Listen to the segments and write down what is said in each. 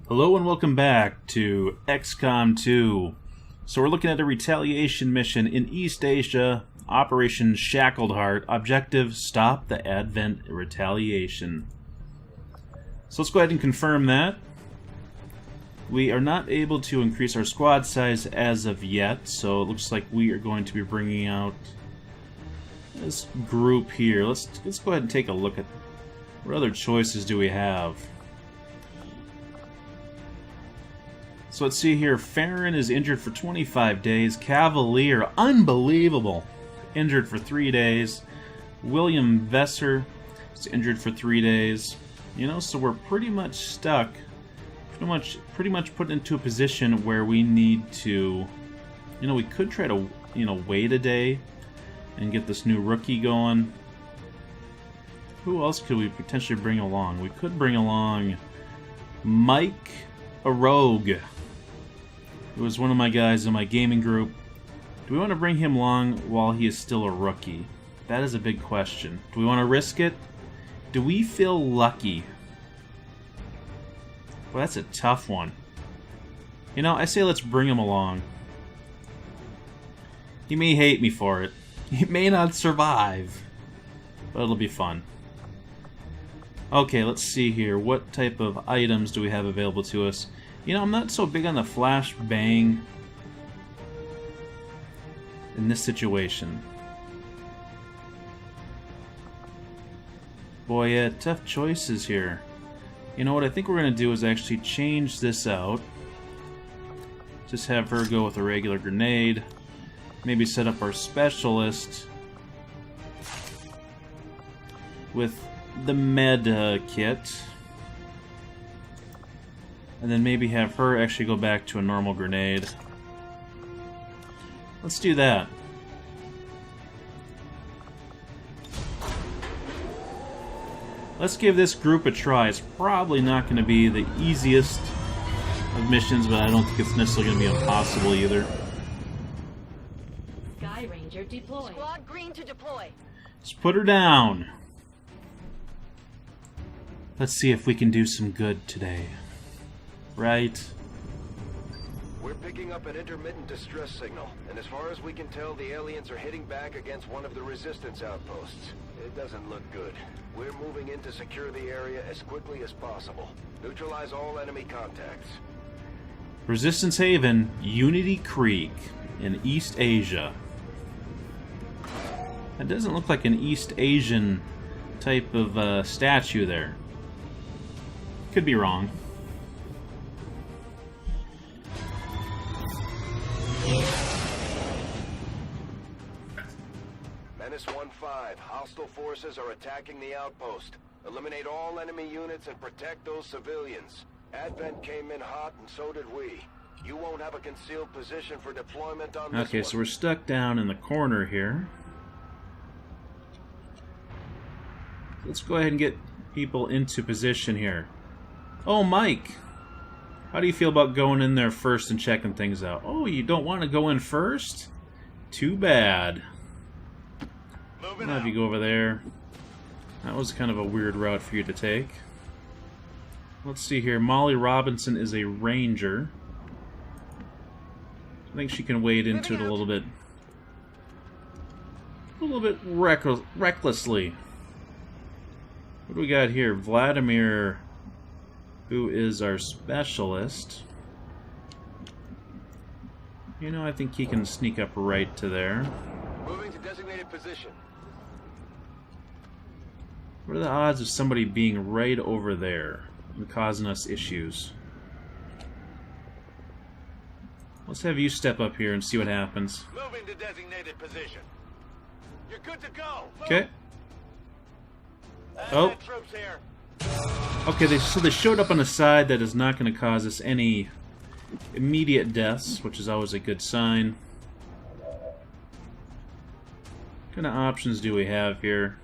Hello and welcome back to XCOM 2. So we're looking at a retaliation mission in East Asia, Operation Shackled Heart. Objective, stop the Advent retaliation. So let's go ahead and confirm that. We are not able to increase our squad size as of yet, so it looks like we are going to be bringing out this group here. Let's go ahead and take a look at what other choices do we have. So let's see here. Farron is injured for 25 days. Cavalier, unbelievable, injured for 3 days. William Vesser is injured for 3 days. You know, so we're pretty much stuck. Pretty much put into a position where we need to, you know, we could try to, wait a day and get this new rookie going. Who else could we potentially bring along? We could bring along Mike, a rogue. It was one of my guys in my gaming group. Do we want to bring him along while he is still a rookie? That is a big question. Do we want to risk it? Do we feel lucky? Well, that's a tough one. You know, I say let's bring him along. He may hate me for it. He may not survive. But it'll be fun. Okay, let's see here. What type of items do we have available to us? You know, I'm not so big on the flashbang in this situation. Boy, yeah, tough choices here. You know what I think we're going to do is actually change this out. Just have her go with a regular grenade. Maybe set up our specialist with the med kit. And then maybe have her actually go back to a normal grenade. Let's do that. Let's give this group a try. It's probably not going to be the easiest of missions, but I don't think it's necessarily going to be impossible either. Sky Ranger deploy. Squad green to deploy. Let's put her down. Let's see if we can do some good today. Right? We're picking up an intermittent distress signal, and as far as we can tell, the aliens are hitting back against one of the resistance outposts. It doesn't look good. We're moving in to secure the area as quickly as possible. Neutralize all enemy contacts. Resistance Haven, Unity Creek in East Asia. That doesn't look like an East Asian type of statue there. Could be wrong. Menace 1-5, hostile forces are attacking the outpost. Eliminate all enemy units and protect those civilians. Advent came in hot and so did we. You won't have a concealed position for deployment on this Okay, one. so we're stuck down in the corner here. Let's go ahead and get people into position here. Oh, Mike! How do you feel about going in there first and checking things out? Oh, you don't want to go in first? Too bad. I'll have you go over there. That was kind of a weird route for you to take. Let's see here. Molly Robinson is a ranger. I think she can wade into it a little bit recklessly. What do we got here? Vladimir, who is our specialist. You know, I think he can sneak up right to there. Moving to designated position. What are the odds of somebody being right over there and causing us issues? Let's have you step up here and see what happens. Moving to designated position. You're good to go. Okay. Oh. Troops here. Okay, so they showed up on a side that is not going to cause us any immediate deaths, which is always a good sign. What kind of options do we have here?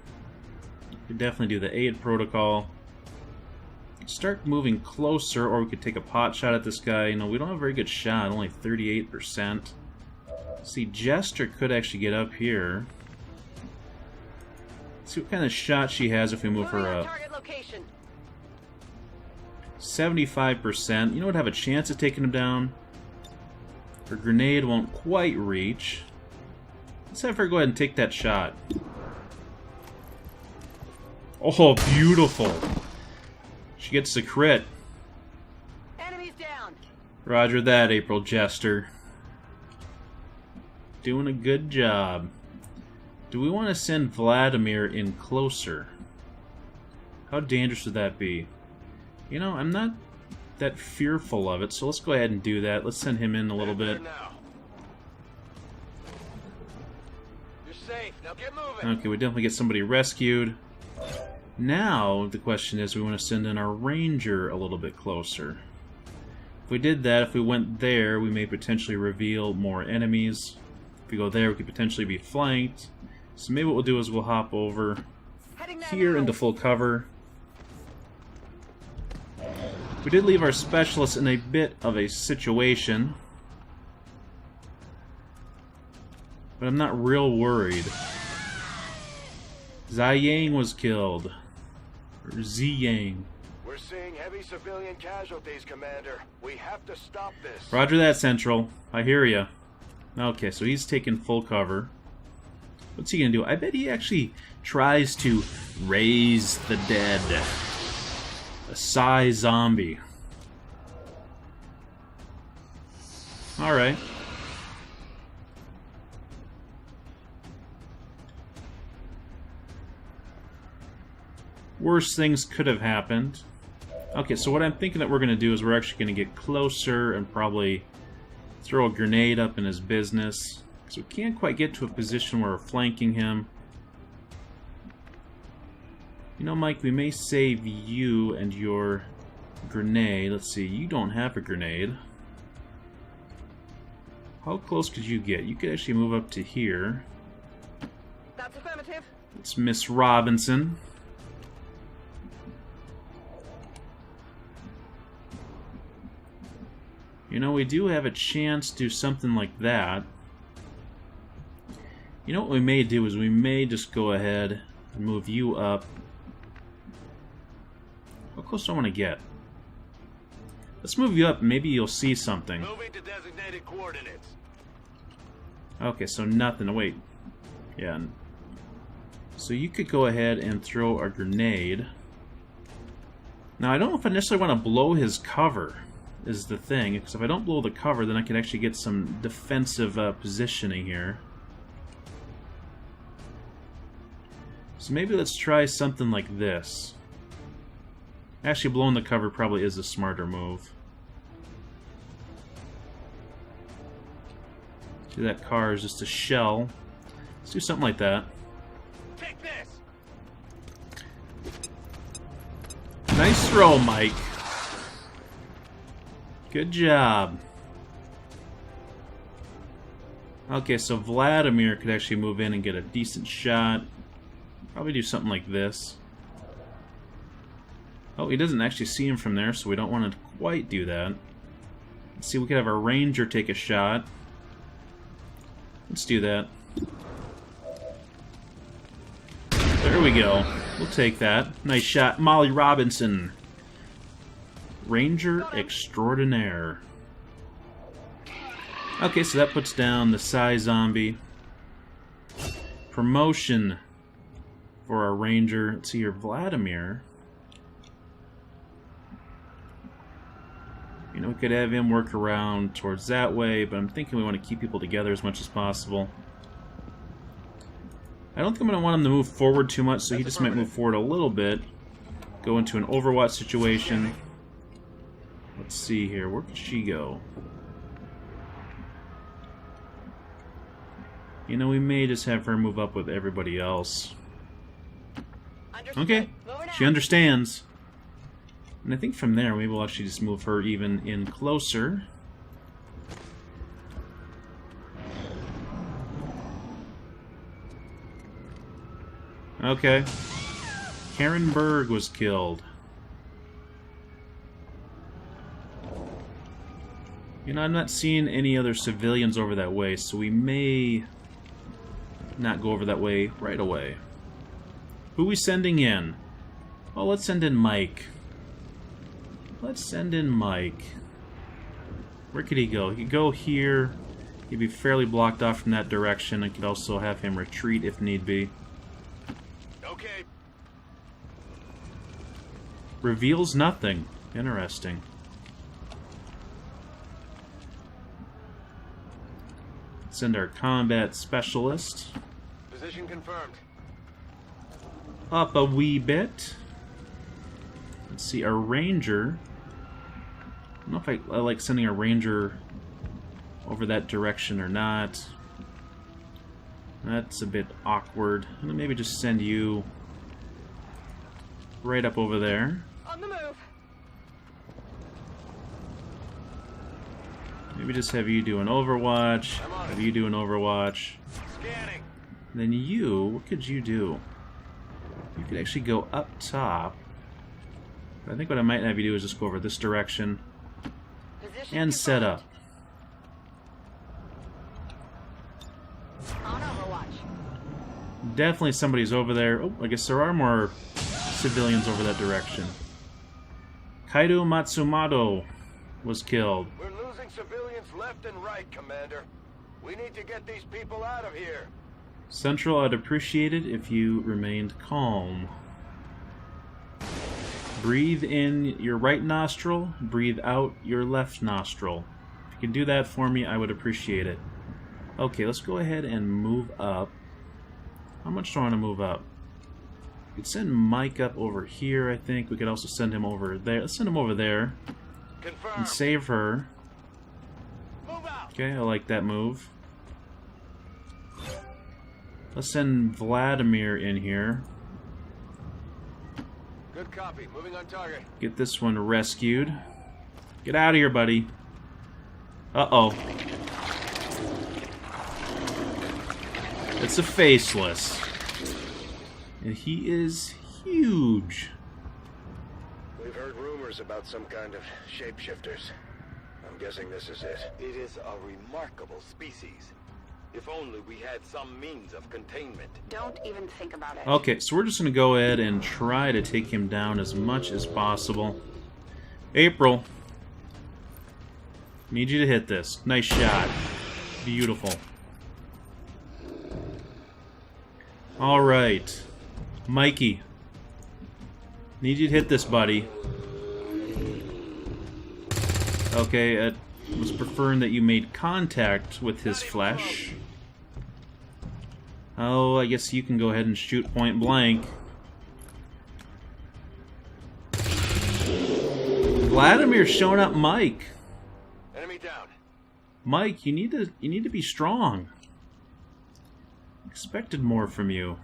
We could definitely do the aid protocol. Start moving closer, or we could take a pot shot at this guy. You know, we don't have a very good shot, only 38%. See, Jester could actually get up here. See what kind of shot she has if we move her up. 75%. You know what? Have a chance of taking him down. Her grenade won't quite reach. Let's have her go ahead and take that shot. Oh, beautiful. She gets the crit. Enemies down. Roger that, April Jester. Doing a good job. Do we want to send Vladimir in closer? How dangerous would that be? You know, I'm not that fearful of it, so let's go ahead and do that. Let's send him in a little bit. You're safe. Now get moving. Okay, we definitely get somebody rescued. Now, the question is, we want to send in our ranger a little bit closer. If we did that, if we went there, we may potentially reveal more enemies. If we go there, we could potentially be flanked. So maybe what we'll do is we'll hop over here into full cover. We did leave our specialist in a bit of a situation, but I'm not real worried. Ziyang was killed. Or Ziyang. We're seeing heavy civilian casualties, Commander. We have to stop this. Roger that, Central. I hear ya. Okay, so he's taking full cover. What's he gonna do? I bet he actually tries to raise the dead. A Psy zombie. Alright. Worse things could have happened. Okay, so what I'm thinking that we're going to do is we're actually going to get closer and probably throw a grenade up in his business. Because we can't quite get to a position where we're flanking him. You know, Mike, we may save you and your grenade. Let's see, you don't have a grenade. How close could you get? You could actually move up to here. That's affirmative. It's Miss Robinson. You know, we do have a chance to do something like that. You know what we may do is we may just go ahead and move you up. How close do I want to get? Let's move you up and maybe you'll see something. Moving to designated coordinates. Okay, so nothing. Oh, wait. Yeah. So you could go ahead and throw a grenade. Now, I don't know if I necessarily want to blow his cover, is the thing. Because if I don't blow the cover, then I can actually get some defensive positioning here. So maybe let's try something like this. Actually, blowing the cover probably is a smarter move. See, that car is just a shell. Let's do something like that. Take this. Nice throw, Mike. Good job. Okay, so Vladimir could actually move in and get a decent shot. Probably do something like this. Oh, he doesn't actually see him from there, so we don't want to quite do that. Let's see, we could have our ranger take a shot. Let's do that. There we go. We'll take that. Nice shot. Molly Robinson. Ranger extraordinaire. Okay, so that puts down the Psy zombie. Promotion for our ranger. Let's see here, Vladimir. You know, we could have him work around towards that way, but I'm thinking we want to keep people together as much as possible. I don't think I'm going to want him to move forward too much, so he just might move forward a little bit. Go into an Overwatch situation. Let's see here. Where could she go? You know, we may just have her move up with everybody else. Okay, she understands. And I think from there, maybe we'll actually just move her even in closer. Okay. Karen Berg was killed. You know, I'm not seeing any other civilians over that way, so we may not go over that way right away. Who are we sending in? Oh, let's send in Mike. let's send in Mike. Where could he go? He could go here. He'd be fairly blocked off from that direction. I could also have him retreat if need be. Okay. Reveals nothing. Interesting. Send our combat specialist Position confirmed. up a wee bit. Let's see, our ranger. I don't know if I like sending a ranger over that direction or not. That's a bit awkward. Maybe just send you right up over there. On the move. Maybe just have you do an overwatch. Have you do an overwatch. Scanning. Then you, what could you do? You could actually go up top. But I think what I might have you do is just go over this direction Position and set confirmed. up. On Overwatch. Definitely somebody's over there. Oh, I guess there are more civilians over that direction. Kaido Matsumoto was killed. We're losing civilians left and right, Commander. We need to get these people out of here. Central, I'd appreciate it if you remained calm. Breathe in your right nostril, breathe out your left nostril. If you can do that for me, I would appreciate it. Okay, let's go ahead and move up. How much do I want to move up? We could send Mike up over here, I think. We could also send him over there. Let's send him over there Confirmed. and save her. Move out. Okay, I like that move. Let's send Vladimir in here. Good copy. Moving on target. Get this one rescued. Get out of here, buddy. Uh-oh. It's a faceless. And he is huge. We've heard rumors about some kind of shapeshifters. I'm guessing this is it. It is a remarkable species. If only we had some means of containment. Don't even think about it. Okay, so we're just going to go ahead and try to take him down as much as possible. April. Need you to hit this. Nice shot. Beautiful. Alright. Mikey. Need you to hit this, buddy. Okay, it was preferring that you made contact with his flesh. Oh, I guess you can go ahead and shoot point blank. Vladimir's showing up Mike. Enemy down. Mike, you need to be strong. Expected more from you.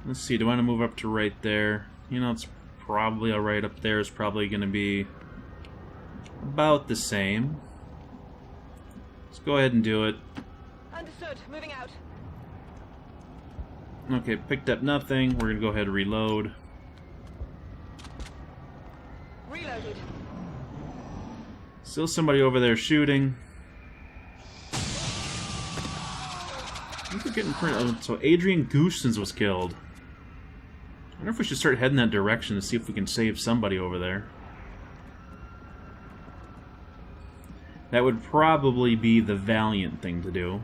Let's see, do I want to move up to right there? You know, it's probably right up there is probably going to be about the same. Let's go ahead and do it. Understood. Moving out. Okay, picked up nothing. We're going to go ahead and reload. Reloaded. Still somebody over there shooting. I think we're getting pretty... So Adrian Goosens was killed. I wonder if we should start heading that direction to see if we can save somebody over there. That would probably be the valiant thing to do.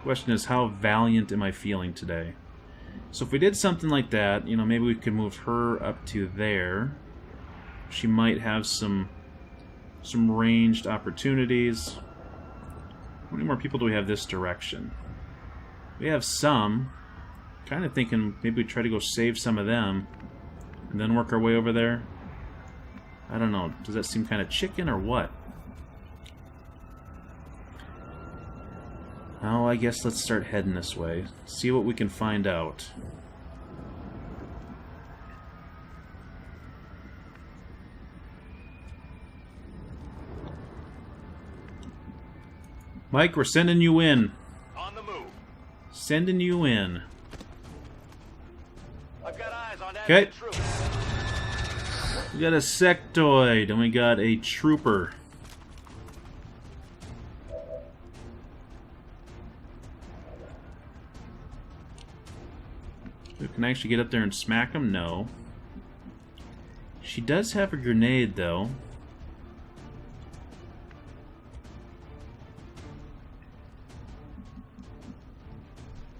Question is, how valiant am I feeling today? So if we did something like that, you know, maybe we could move her up to there. She might have some ranged opportunities. How many more people do we have this direction? We have some. Kind of thinking maybe we try to go save some of them and then work our way over there. I don't know. Does that seem kind of chicken or what? Oh, I guess let's start heading this way. See what we can find out. Mike, we're sending you in. On the move. Sending you in. I've got eyes on Okay. enemy troops. We got a sectoid and we got a trooper. Can I actually get up there and smack him? No. She does have a grenade, though.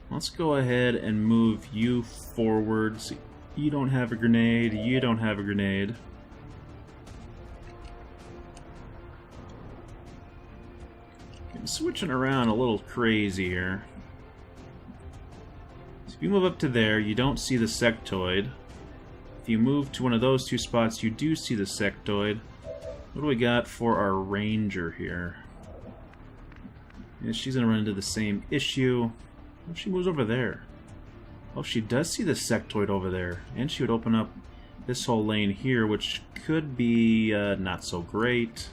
Let's go ahead and move you forwards. You don't have a grenade. You don't have a grenade. I'm switching around a little crazy here. So if you move up to there, you don't see the sectoid. If you move to one of those two spots, you do see the sectoid. What do we got for our ranger here? Yeah, she's gonna run into the same issue. Oh, she moves over there. Oh, she does see the sectoid over there. And she would open up this whole lane here, which could be not so great.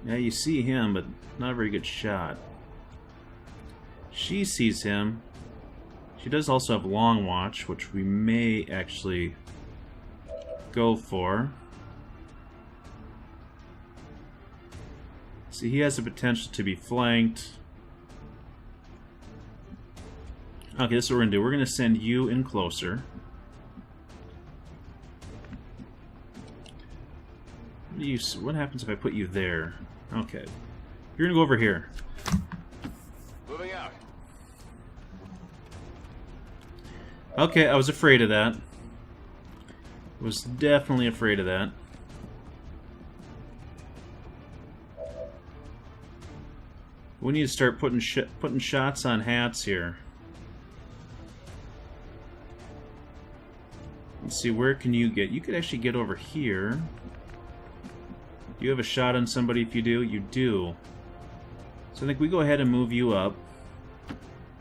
Yeah, you see him, but not a very good shot. She sees him. She does also have long watch, which we may actually go for. See, he has the potential to be flanked. Okay, this is what we're going to do. We're going to send you in closer. What happens if I put you there? Okay. You're going to go over here. Moving out. Okay, I was afraid of that. Was definitely afraid of that. We need to start putting shots on hats here. Let's see, where can you get? You could actually get over here. Do you have a shot on somebody? If you do, you do. So I think we go ahead and move you up.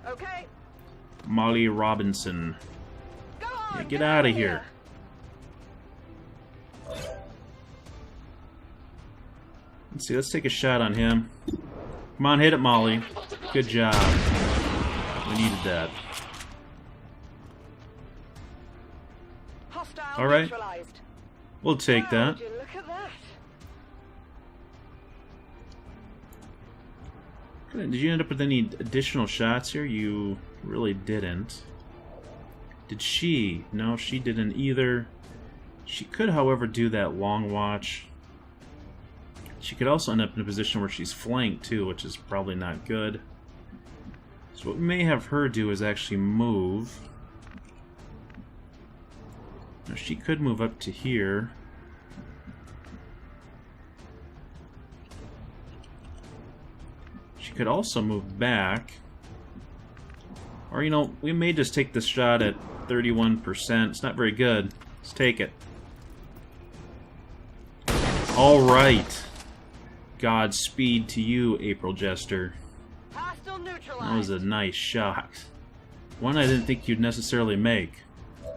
Okay. Molly Robinson. Go on. Yeah, get out of here. Let's see, let's take a shot on him. Come on, hit it, Molly. Good job. We needed that. Hostile All right. neutralized. We'll take Wow, that. would you look at that? Did you end up with any additional shots here? You really didn't. Did she? No, she didn't either. She could, however, do that long watch. She could also end up in a position where she's flanked, too, which is probably not good. So what we may have her do is actually move. Now, she could move up to here. She could also move back. Or, you know, we may just take this shot at 31%. It's not very good. Let's take it. Alright. Godspeed to you, April Jester. Hostile neutralized. That was a nice shot. One I didn't think you'd necessarily make.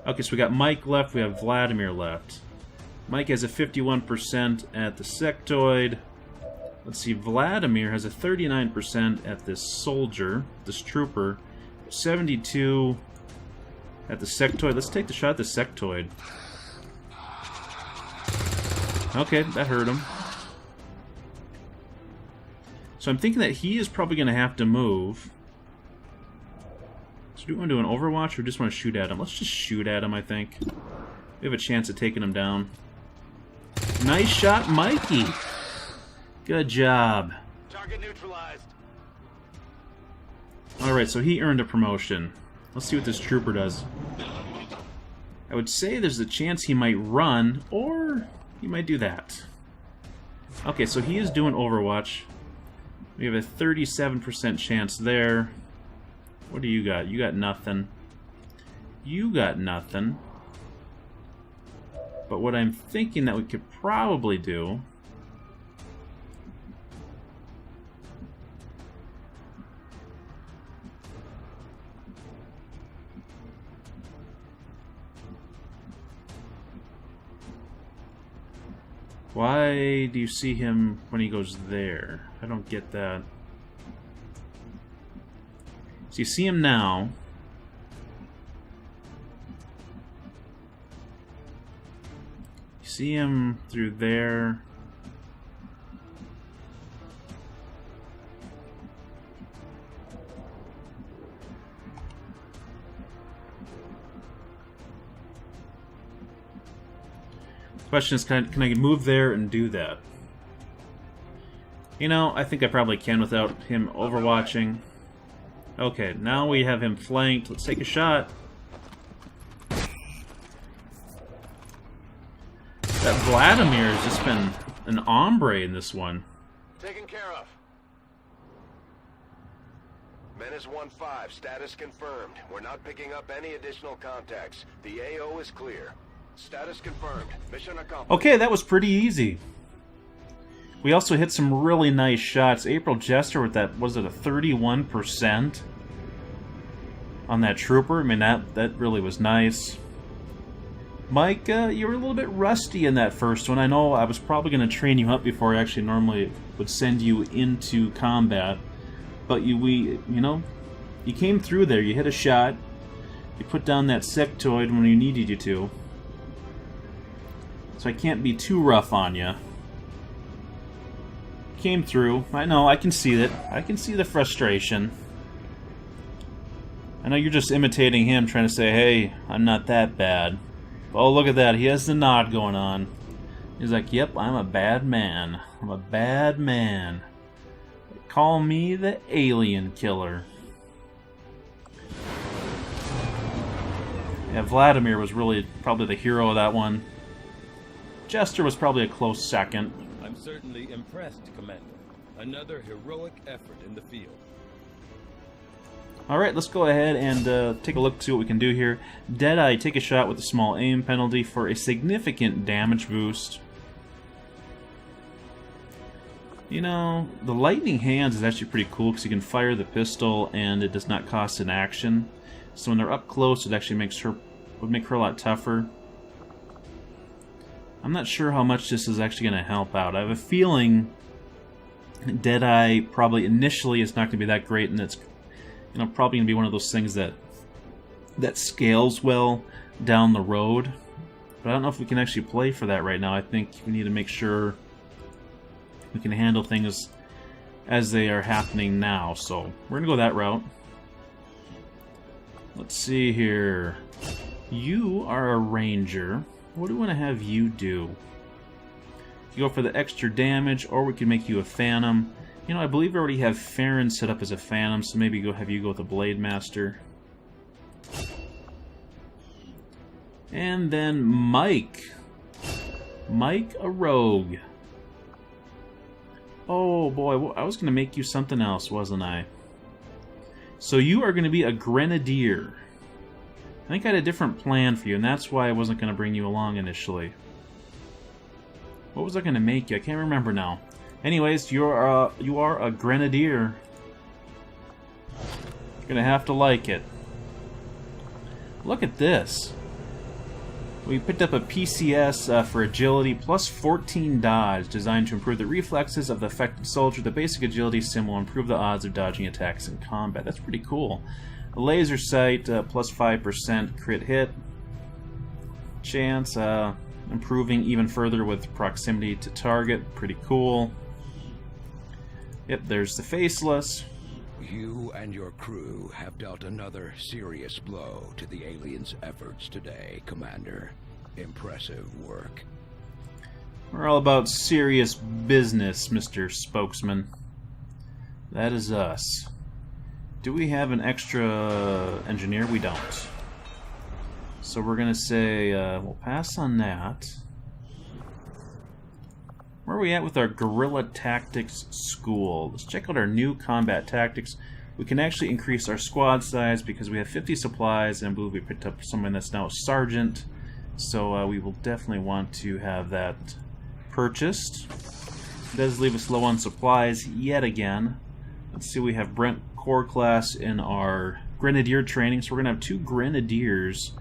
Okay, so we got Mike left, we have Vladimir left. Mike has a 51% at the sectoid. Let's see, Vladimir has a 39% at this soldier, this trooper. 72 at the sectoid. Let's take the shot at the sectoid. Okay, that hurt him. So I'm thinking that he is probably going to have to move. So do we want to do an overwatch or just want to shoot at him? Let's just shoot at him, I think. We have a chance of taking him down. Nice shot, Mikey! Good job. Target neutralized. Alright, so he earned a promotion. Let's see what this trooper does. I would say there's a chance he might run, or he might do that. Okay, so he is doing Overwatch. We have a 37% chance there. What do you got? You got nothing. You got nothing. But what I'm thinking that we could probably do... Why do you see him when he goes there? I don't get that. So you see him now. You see him through there. Question is, can I move there and do that? You know, I think I probably can without him overwatching. Okay, now we have him flanked. Let's take a shot. That Vladimir has just been an hombre in this one. Taken care of. Menace 1-5, status confirmed. We're not picking up any additional contacts. The AO is clear. Status confirmed. Mission accomplished. Okay, that was pretty easy. We also hit some really nice shots. April Jester with that, was it a 31% on that trooper? I mean, that really was nice. Mike, you were a little bit rusty in that first one. I know I was probably going to train you up before I actually normally would send you into combat. But you came through there. You hit a shot. You put down that sectoid when you needed you to. So I can't be too rough on you. Came through. I know, I can see it. I can see the frustration. I know you're just imitating him, trying to say, hey, I'm not that bad. Oh, look at that. He has the nod going on. He's like, yep, I'm a bad man. I'm a bad man. Call me the alien killer. Yeah, Vladimir was really probably the hero of that one. Jester was probably a close second. I'm certainly impressed, Commander. Another heroic effort in the field. Alright, let's go ahead and take a look to see what we can do here. Deadeye, take a shot with a small aim penalty for a significant damage boost. You know, the lightning hands is actually pretty cool because you can fire the pistol and it does not cost an action. So when they're up close, it actually would make her a lot tougher. I'm not sure how much this is actually going to help out. I have a feeling Deadeye probably initially is not going to be that great, and it's probably going to be one of those things that scales well down the road. But I don't know if we can actually play for that right now. I think we need to make sure we can handle things as they are happening now. So we're going to go that route. Let's see here. You are a ranger. What do we want to have you do? You go for the extra damage, or we can make you a phantom. You know, I believe we already have Farron set up as a phantom, so maybe have you go with a Blade Master. And then Mike. Mike, a rogue. Oh boy, I was going to make you something else, wasn't I? So you are going to be a grenadier. I think I had a different plan for you, and that's why I wasn't going to bring you along initially. What was I going to make you? I can't remember now. Anyways, you are a grenadier. You're going to have to like it. Look at this. We picked up a PCS for agility plus 14 dodge, designed to improve the reflexes of the affected soldier. The basic agility sim will improve the odds of dodging attacks in combat. That's pretty cool. A laser sight plus 5% crit hit chance, improving even further with proximity to target. Pretty cool. Yep, there's the faceless. You and your crew have dealt another serious blow to the aliens' efforts today, Commander. Impressive work. We're all about serious business, Mr. Spokesman. That is us. Do we have an extra engineer? We don't. So we're going to say, we'll pass on that. Where are we at with our Guerrilla Tactics School? Let's check out our new combat tactics. We can actually increase our squad size because we have 50 supplies, and I believe we picked up someone that's now a sergeant. So we will definitely want to have that purchased. It does leave us low on supplies yet again. Let's see, we have Brent Core Class in our Grenadier training, so we're going to have 2 Grenadiers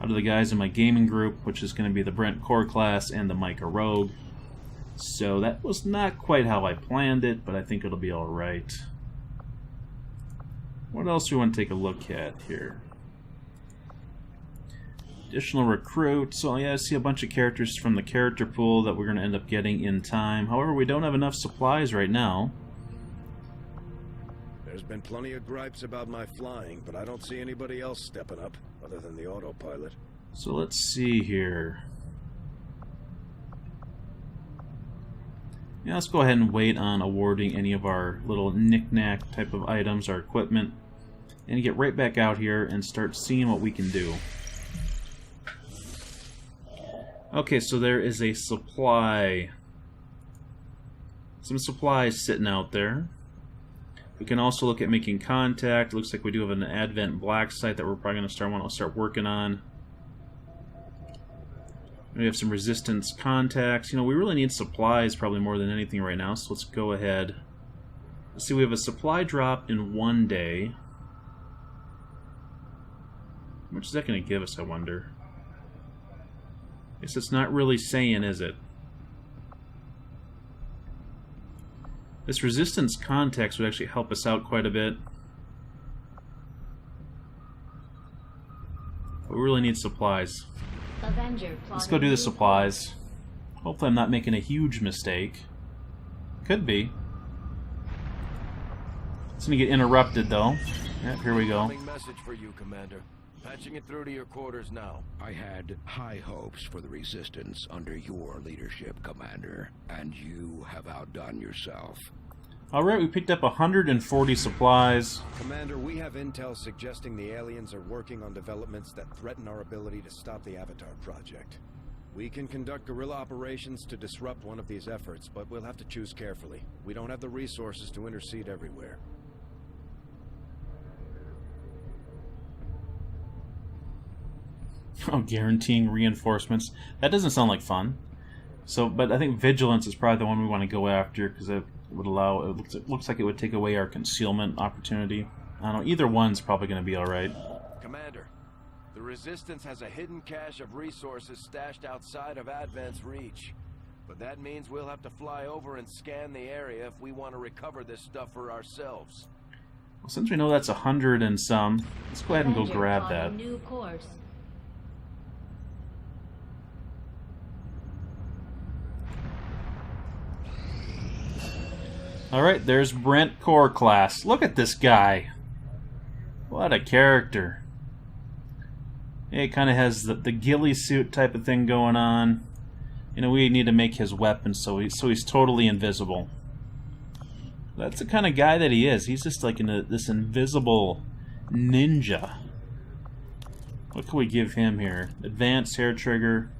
out of the guys in my gaming group, which is going to be the Brent Core Class and the Micah Rogue. So that was not quite how I planned it, but I think it'll be alright. What else do we want to take a look at here? Additional recruit. So yeah, I see a bunch of characters from the character pool that we're going to end up getting in time. However, we don't have enough supplies right now. There's been plenty of gripes about my flying, but I don't see anybody else stepping up, other than the autopilot. So let's see here. Yeah, let's go ahead and wait on awarding any of our little knick-knack type of items, our equipment, and get right back out here and start seeing what we can do. Okay, so there is a supply. Some supplies sitting out there. We can also look at making contact. Looks like we do have an Advent Black site that we're probably going to want to start working on. We have some resistance contacts. You know, we really need supplies probably more than anything right now, so let's go ahead. Let's see, we have a supply drop in 1 day. How much is that going to give us, I wonder? I guess it's not really saying, is it? This resistance contacts would actually help us out quite a bit. But we really need supplies. Let's go do the supplies. Hopefully I'm not making a huge mistake. Could be. It's gonna get interrupted though. Yep, here we go. Message for you, Commander. Patching it through to your quarters now. I had high hopes for the Resistance under your leadership, Commander, and you have outdone yourself. Alright, we picked up 140 supplies. Commander, we have intel suggesting the aliens are working on developments that threaten our ability to stop the Avatar project. We can conduct guerrilla operations to disrupt one of these efforts, but we'll have to choose carefully. We don't have the resources to intercede everywhere. Oh, guaranteeing reinforcements. That doesn't sound like fun. So, but I think vigilance is probably the one we want to go after because it would allow. It looks like it would take away our concealment opportunity. I don't know. Either one's probably going to be all right. Commander, the Resistance has a hidden cache of resources stashed outside of Advent's reach, but that means we'll have to fly over and scan the area if we want to recover this stuff for ourselves. Well, since we know that's 100 and some, let's go ahead and go grab that. New course. Alright, there's Brent Core Class. Look at this guy. What a character. Yeah, he kind of has the ghillie suit type of thing going on. You know, we need to make his weapon so he's totally invisible. That's the kind of guy that he is. He's just like this invisible ninja. What can we give him here? Advanced hair trigger.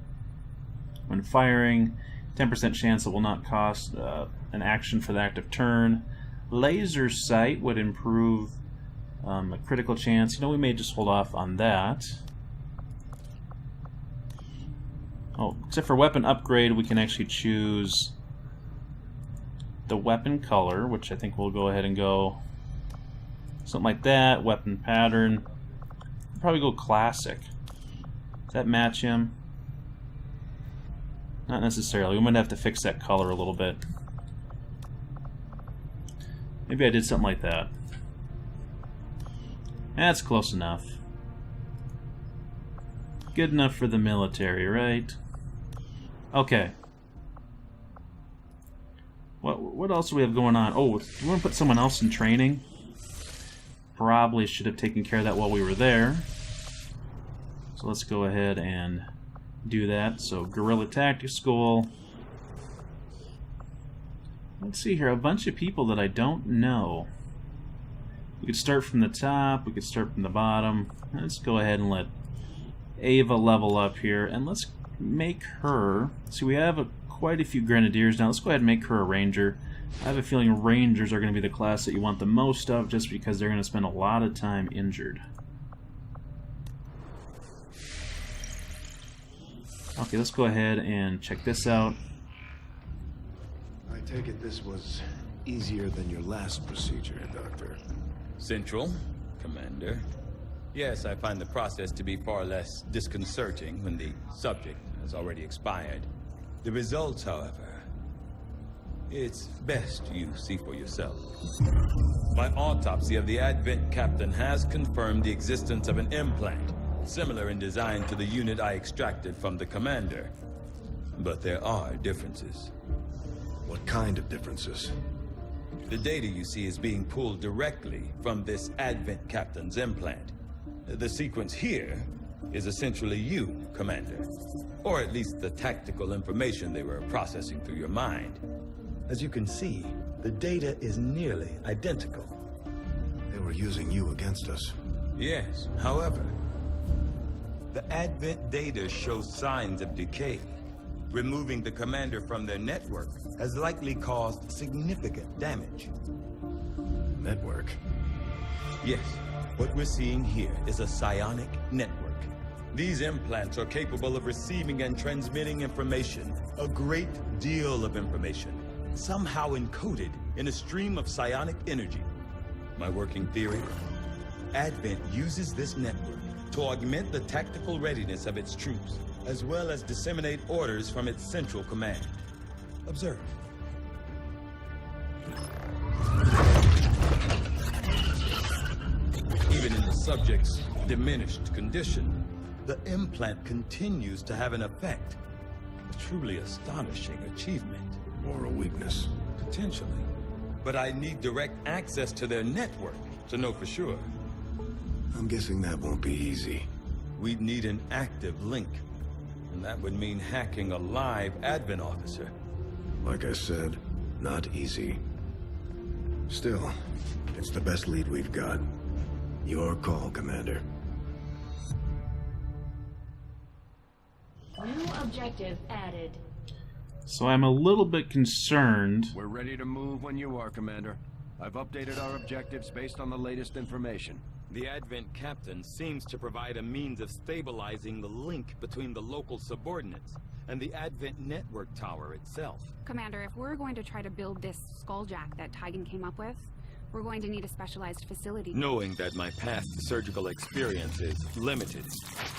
When firing, 10% chance it will not cost an action for the active turn. Laser sight would improve a critical chance. You know, we may just hold off on that. Oh, except for weapon upgrade, we can actually choose the weapon color, which I think we'll go ahead and go something like that. Weapon pattern. We'll probably go classic. Does that match him? Not necessarily. We might have to fix that color a little bit. Maybe I did something like that. That's close enough. Good enough for the military, right? Okay. What else do we have going on? Oh, do we want to put someone else in training? Probably should have taken care of that while we were there. So let's go ahead and do that. So Guerrilla Tactics School. Let's see here, a bunch of people that I don't know. We could start from the top, we could start from the bottom. Let's go ahead and let Ava level up here, and let's make her... See, we have quite a few Grenadiers now. Let's go ahead and make her a Ranger. I have a feeling Rangers are going to be the class that you want the most of, just because they're going to spend a lot of time injured. Okay, let's go ahead and check this out. I take it this was easier than your last procedure, Doctor. Central, Commander. Yes, I find the process to be far less disconcerting when the subject has already expired. The results, however, it's best you see for yourself. My autopsy of the Advent captain has confirmed the existence of an implant, similar in design to the unit I extracted from the commander. But there are differences. What kind of differences? The data you see is being pulled directly from this Advent captain's implant. The sequence here is essentially you, Commander. Or at least the tactical information they were processing through your mind. As you can see, the data is nearly identical. They were using you against us. Yes, however, the Advent data shows signs of decay. Removing the commander from their network has likely caused significant damage. Network. Yes, what we're seeing here is a psionic network. These implants are capable of receiving and transmitting information, a great deal of information, somehow encoded in a stream of psionic energy. My working theory? Advent uses this network to augment the tactical readiness of its troops, as well as disseminate orders from its central command. Observe. Even in the subject's diminished condition, the implant continues to have an effect. A truly astonishing achievement. Or a weakness. Potentially. But I need direct access to their network to know for sure. I'm guessing that won't be easy. We'd need an active link. And that would mean hacking a live Advent officer. Like I said, not easy. Still, it's the best lead we've got. Your call, Commander. New objective added. So I'm a little bit concerned. We're ready to move when you are, Commander. I've updated our objectives based on the latest information. The Advent captain seems to provide a means of stabilizing the link between the local subordinates and the Advent network tower itself. Commander, if we're going to try to build this skulljack that Tigan came up with, we're going to need a specialized facility. Knowing that my past surgical experience is limited,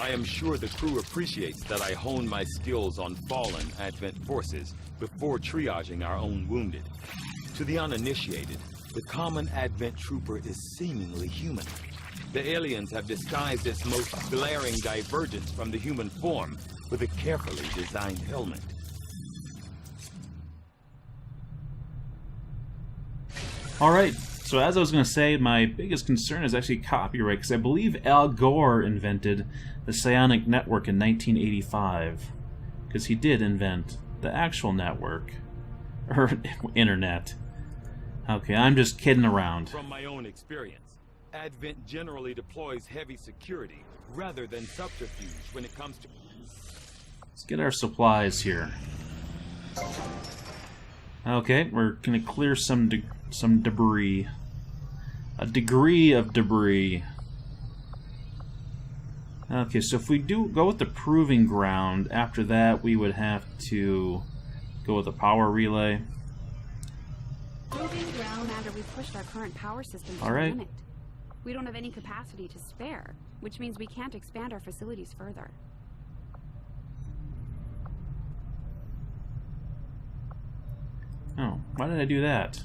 I am sure the crew appreciates that I hone my skills on fallen Advent forces before triaging our own wounded. To the uninitiated, the common Advent trooper is seemingly human. The aliens have disguised its most glaring divergence from the human form with a carefully designed helmet. Alright, so as I was going to say, my biggest concern is actually copyright, because I believe Al Gore invented the psionic network in 1985. Because he did invent the actual network. Or internet. Okay, I'm just kidding around. From my own experience, Advent generally deploys heavy security rather than subterfuge when it comes to... Let's get our supplies here. Okay, we're going to clear some debris. A degree of debris. Okay, so if we do go with the proving ground, after that we would have to go with the power relay. Proving ground after we've pushed our current power system to All right. the limit. We don't have any capacity to spare, which means we can't expand our facilities further. Oh, why did I do that?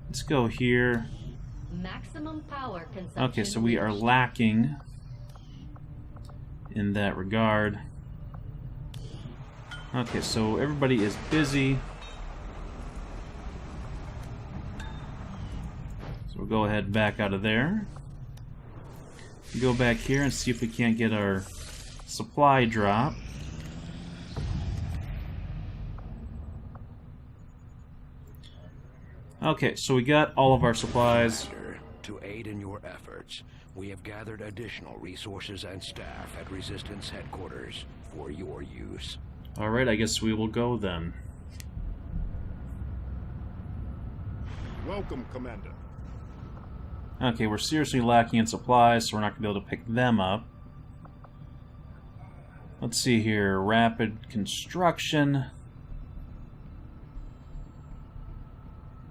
Let's go here. Maximum power consumption. Okay, so we are reached. lacking in that regard. Okay, so everybody is busy. So we'll go ahead and back out of there. Go back here and see if we can't get our supply drop. Okay, so we got all of our supplies. To aid in your efforts, we have gathered additional resources and staff at Resistance headquarters for your use. Alright, I guess we will go then. Welcome, Commander. Okay, we're seriously lacking in supplies, so we're not going to be able to pick them up. Let's see here. Rapid construction.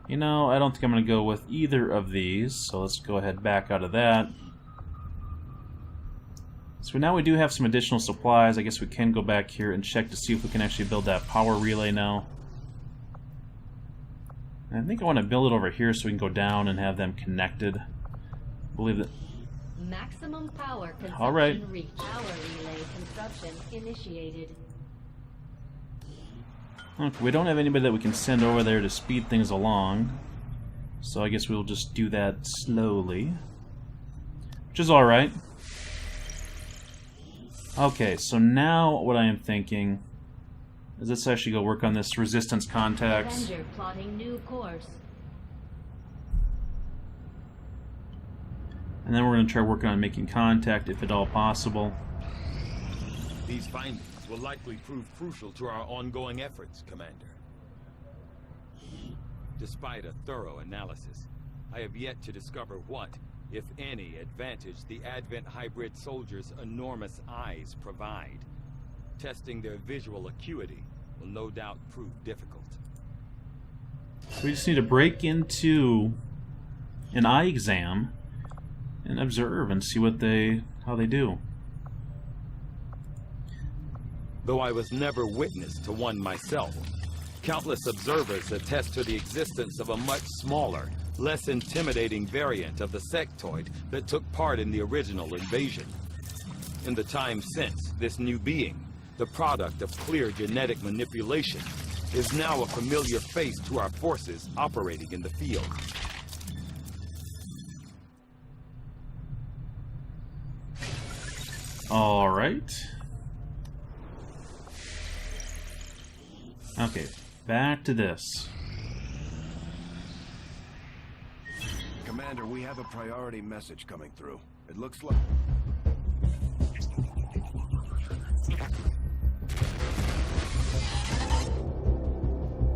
You know, I don't think I'm going to go with either of these, so let's go ahead and back out of that. So now we do have some additional supplies. I guess we can go back here and check to see if we can actually build that power relay now. And I think I want to build it over here so we can go down and have them connected. I believe that. Maximum power consumption All right. reached. Power relay construction initiated. Okay, we don't have anybody that we can send over there to speed things along. So I guess we'll just do that slowly. Which is alright. Okay, so now what I am thinking let's actually go work on this resistance contacts. Avenger plotting new course. And then we're going to try working on making contact, if at all possible. These findings will likely prove crucial to our ongoing efforts, Commander. Despite a thorough analysis, I have yet to discover what, if any, advantage the Advent hybrid soldiers' enormous eyes provide. Testing their visual acuity will no doubt prove difficult. So we just need to break into an eye exam and observe and see how they do. Though I was never witness to one myself, countless observers attest to the existence of a much smaller, less intimidating variant of the sectoid that took part in the original invasion. In the time since, this new being, the product of clear genetic manipulation, is now a familiar face to our forces operating in the field. All right. Okay, back to this. Commander, we have a priority message coming through. It looks like...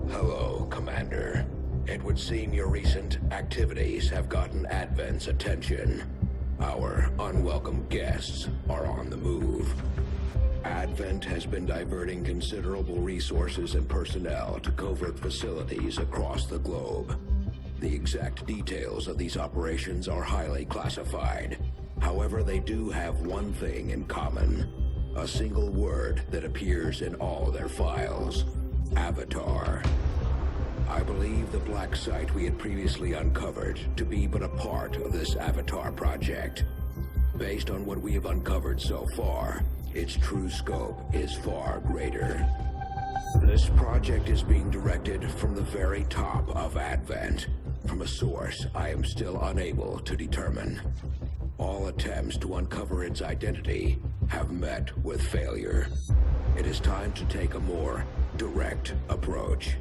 Hello, Commander. It would seem your recent activities have gotten Advent's attention. Our unwelcome guests are on the move. Advent has been diverting considerable resources and personnel to covert facilities across the globe. The exact details of these operations are highly classified. However, they do have one thing in common. A single word that appears in all their files. Avatar. I believe the black site we had previously uncovered to be but a part of this Avatar project. Based on what we have uncovered so far, its true scope is far greater. This project is being directed from the very top of Advent, from a source I am still unable to determine. All attempts to uncover its identity have met with failure. It is time to take a more direct approach.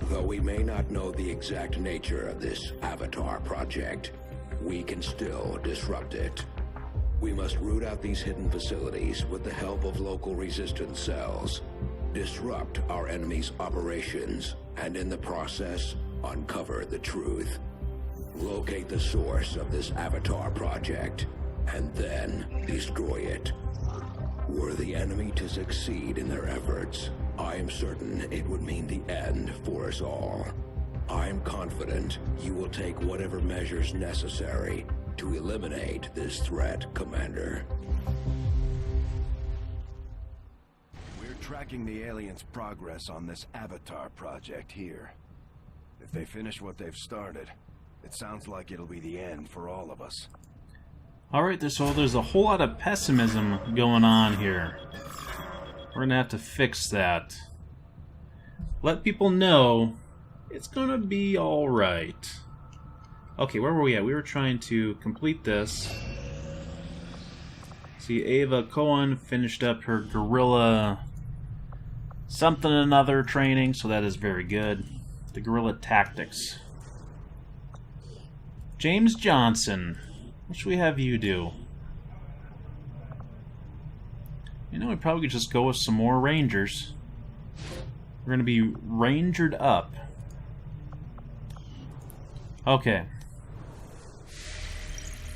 Though we may not know the exact nature of this Avatar project, we can still disrupt it. We must root out these hidden facilities with the help of local resistance cells, disrupt our enemy's operations, and in the process, uncover the truth. Locate the source of this Avatar project, and then destroy it. Were the enemy to succeed in their efforts, I am certain it would mean the end for us all. I am confident you will take whatever measures necessary to eliminate this threat, Commander. We're tracking the aliens' progress on this Avatar project here. If they finish what they've started, it sounds like it'll be the end for all of us. Alright, so there's a whole lot of pessimism going on here. We're gonna have to fix that. Let people know it's gonna be alright. Okay, where were we at? We were trying to complete this. See, Ava Cohen finished up her guerrilla something or another training, so that is very good. The guerrilla tactics. James Johnson, what should we have you do? You know, we probably could just go with some more Rangers. We're going to be Rangered up. Okay.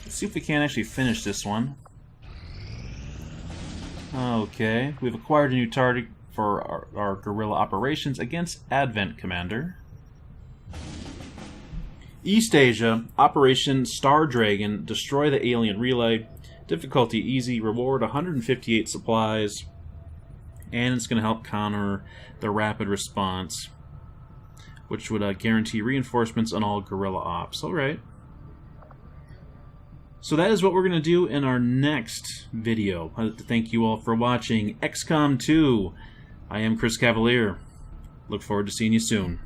Let's see if we can actually finish this one. Okay. We've acquired a new target for our guerrilla operations against Advent, Commander. East Asia, Operation Star Dragon, destroy the alien relay. Difficulty easy, reward 158 supplies, and it's going to help counter the rapid response, which would guarantee reinforcements on all guerrilla ops. Alright. So that is what we're going to do in our next video. I'd like to thank you all for watching XCOM 2. I am Chris Cavalier. Look forward to seeing you soon.